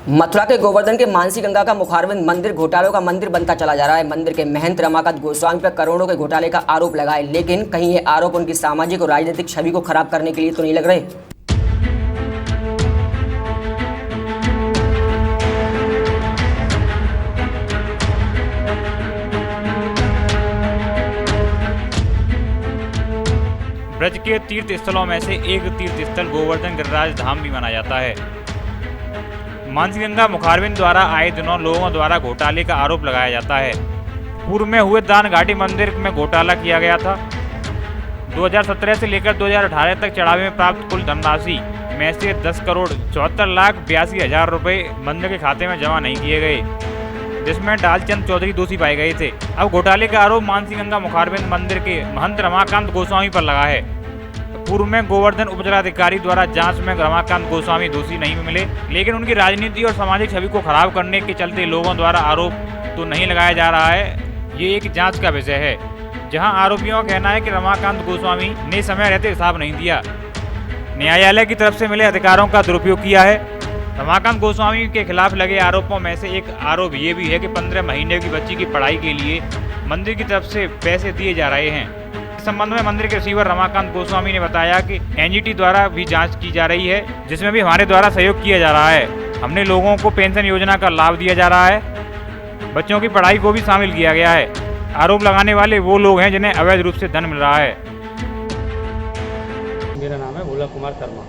मथुरा के गोवर्धन के मानसी गंगा का मुखारबिंद मंदिर घोटालों का मंदिर बनता चला जा रहा है। मंदिर के महंत रमाकांत गोस्वामी पर करोड़ों के घोटाले का आरोप लगाए, लेकिन कहीं ये आरोप उनकी सामाजिक और राजनीतिक छवि को खराब करने के लिए तो नहीं लग रहे। ब्रज के तीर्थ स्थलों में से एक तीर्थ स्थल गोवर्धन गिरिराज धाम भी माना जाता है। मानसी गंगा मुखारबिंद द्वारा आए दिनों लोगों द्वारा घोटाले का आरोप लगाया जाता है। पूर्व में हुए दान घाटी मंदिर में घोटाला किया गया था। 2017 से लेकर 2018 तक चढ़ावे में प्राप्त कुल धनराशि में से 10,74,82,000 रुपये मंदिर के खाते में जमा नहीं किए गए, जिसमें डालचंद चौधरी दोषी पाए गए थे। अब घोटाले का आरोप मानसी गंगा मुखारबिंद मंदिर के महंत रमाकांत गोस्वामी पर लगा है। पूर्व में गोवर्धन उपजिलाधिकारी द्वारा जांच में रमाकांत गोस्वामी दोषी नहीं मिले, लेकिन उनकी राजनीति और सामाजिक छवि को खराब करने के चलते लोगों द्वारा आरोप तो नहीं लगाया जा रहा है। ये एक जांच का विषय है, जहां आरोपियों का कहना है कि रमाकांत गोस्वामी ने समय रहते हिसाब नहीं दिया, न्यायालय की तरफ से मिले अधिकारों का दुरुपयोग किया है। रमाकांत गोस्वामी के खिलाफ लगे आरोपों में से एक आरोप ये भी है कि 15 महीने की बच्ची की पढ़ाई के लिए मंदिर की तरफ से पैसे दिए जा रहे हैं। इस संबंध में मंदिर के रिसीवर रमाकांत गोस्वामी ने बताया कि एनजीटी द्वारा भी जांच की जा रही है, जिसमें भी हमारे द्वारा सहयोग किया जा रहा है। हमने लोगों को पेंशन योजना का लाभ दिया जा रहा है, बच्चों की पढ़ाई को भी शामिल किया गया है। आरोप लगाने वाले वो लोग हैं जिन्हें अवैध रूप से धन मिल रहा है। मेरा नाम है भोला कुमार शर्मा।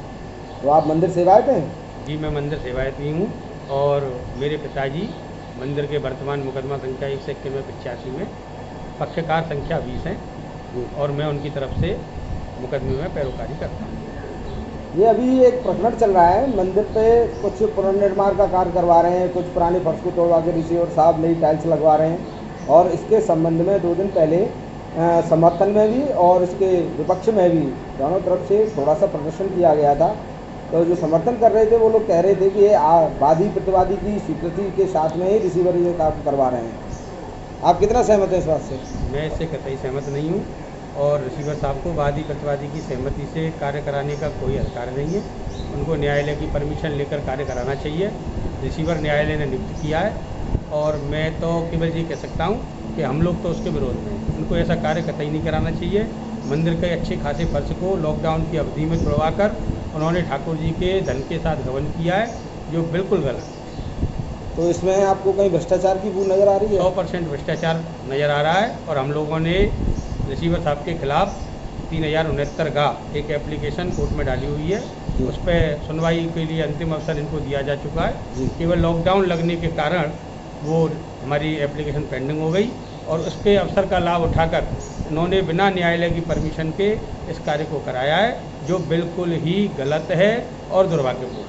तो आप मंदिर सेवायत हैं? जी, मैं मंदिर सेवायत भी हूँ और मेरे पिताजी मंदिर के वर्तमान मुकदमा संख्या 181 में पक्षकार संख्या 20 हैं और मैं उनकी तरफ से मुकदमे में पैरोकारी करता हूँ। ये अभी एक प्रकरण चल रहा है, मंदिर पे कुछ पुनर्निर्माण का कार्य करवा रहे हैं, कुछ पुराने फर्श को तोड़वा के रिसीवर साहब नई टाइल्स लगवा रहे हैं और इसके संबंध में 2 दिन पहले समर्थन में भी और इसके विपक्ष में भी दोनों तरफ से थोड़ा सा प्रदर्शन किया गया था। तो जो समर्थन कर रहे थे वो लोग कह रहे थे कि ये वादी प्रतिवादी की स्वीकृति के साथ में ही रिसीवर ये काम करवा रहे हैं। आप कितना सहमत हैं इस बात से? मैं इससे कतई सहमत नहीं हूँ और रिसीवर साहब को वादी प्रतिवादी की सहमति से कार्य कराने का कोई अधिकार नहीं है। उनको न्यायालय की परमिशन लेकर कार्य कराना चाहिए। रिसीवर न्यायालय ने नियुक्त किया है और मैं तो केवल ये कह सकता हूँ कि हम लोग तो उसके विरोध में हैं। उनको ऐसा कार्य कतई नहीं कराना चाहिए। मंदिर के अच्छे खासे फर्श को लॉकडाउन की अवधि में तोड़वा कर उन्होंने ठाकुर जी के धन के साथ गबन किया है, जो बिल्कुल गलत है। तो इसमें आपको कहीं भ्रष्टाचार की बू नज़र आ रही है? 100% भ्रष्टाचार नज़र आ रहा है और हम लोगों ने रिसीवर साहब के खिलाफ 3069 का एक एप्लीकेशन कोर्ट में डाली हुई है। उस पर सुनवाई के लिए अंतिम अवसर इनको दिया जा चुका है। केवल लॉकडाउन लगने के कारण वो हमारी एप्लीकेशन पेंडिंग हो गई और उसके अवसर का लाभ उठाकर उन्होंने बिना न्यायालय की परमिशन के इस कार्य को कराया है, जो बिल्कुल ही गलत है और दुर्भाग्यपूर्ण है।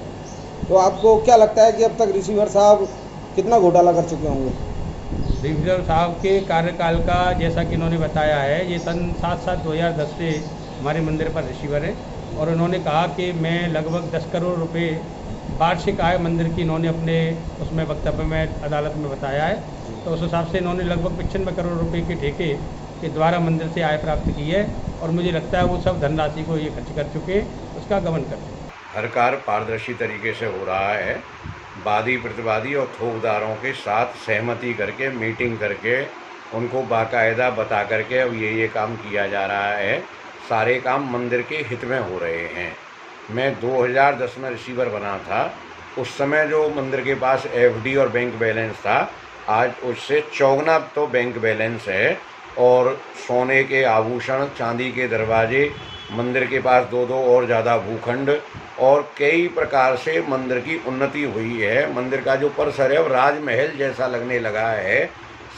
तो आपको क्या लगता है कि अब तक रिसीवर साहब कितना घोटाला कर चुके होंगे? रिसीवर साहब के कार्यकाल का जैसा कि इन्होंने बताया है, ये सन 7/7/2010 से हमारे मंदिर पर रिसीवर है और उन्होंने कहा कि मैं लगभग 10 करोड़ रुपए वार्षिक आय मंदिर की इन्होंने अपने उसमें वक्तव्य में अदालत में बताया है। तो उस हिसाब से इन्होंने लगभग 95 करोड़ रुपए के ठेके के द्वारा मंदिर से आय प्राप्त की है और मुझे लगता है वो सब धनराशि को ये खर्च कर चुके, उसका गबन कर चुके। हर कार्य पारदर्शी तरीके से हो रहा है। वादी प्रतिवादी और थोकदारों के साथ सहमति करके मीटिंग करके उनको बाकायदा बता करके अब ये काम किया जा रहा है। सारे काम मंदिर के हित में हो रहे हैं। मैं 2010 में रिसीवर बना था। उस समय जो मंदिर के पास एफडी और बैंक बैलेंस था, आज उससे चौगुना तो बैंक बैलेंस है और सोने के आभूषण, चांदी के दरवाजे, मंदिर के पास 2-2 और ज़्यादा भूखंड और कई प्रकार से मंदिर की उन्नति हुई है। मंदिर का जो परिसर है वो राजमहल जैसा लगने लगा है।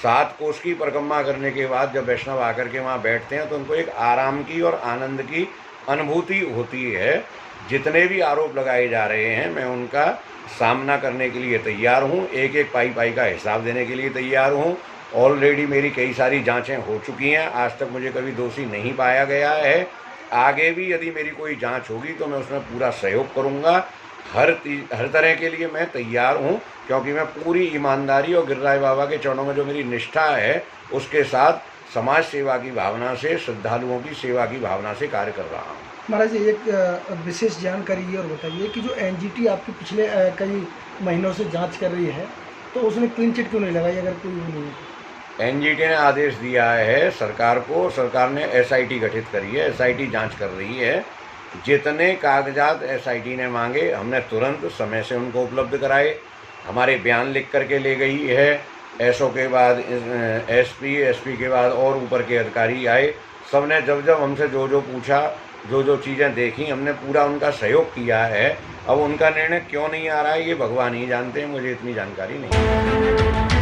7 कोस की परिक्रमा करने के बाद जब वैष्णव आकर के वहाँ बैठते हैं तो उनको एक आराम की और आनंद की अनुभूति होती है। जितने भी आरोप लगाए जा रहे हैं मैं उनका सामना करने के लिए तैयार हूँ। एक एक पाई का हिसाब देने के लिए तैयार हूँ। ऑलरेडी मेरी कई सारी जांचें हो चुकी हैं। आज तक मुझे कभी दोषी नहीं पाया गया है। आगे भी यदि मेरी कोई जांच होगी तो मैं उसमें पूरा सहयोग करूंगा। हर तरह के लिए मैं तैयार हूं, क्योंकि मैं पूरी ईमानदारी और गिरिराज बाबा के चरणों में जो मेरी निष्ठा है उसके साथ समाज सेवा की भावना से, श्रद्धालुओं की सेवा की भावना से कार्य कर रहा हूँ। महाराज जी एक विशेष जानकारी ये और बताइए कि जो एनजीटी आपके पिछले कई महीनों से जांच कर रही है तो उसने क्लीन चिट क्यों नहीं लगाई अगर कोई वो नहीं है? एनजीटी ने आदेश दिया है सरकार को, सरकार ने एसआईटी गठित करी है, एसआईटी जांच कर रही है। जितने कागजात एसआईटी ने मांगे हमने तुरंत समय से उनको उपलब्ध कराए। हमारे बयान लिख करके ले गई है। एसओ के बाद एसपी के बाद और ऊपर के अधिकारी आए, सबने जब हमसे जो पूछा, जो चीज़ें देखी, हमने पूरा उनका सहयोग किया है। अब उनका निर्णय क्यों नहीं आ रहा है ये भगवान ही जानते हैं, मुझे इतनी जानकारी नहीं है।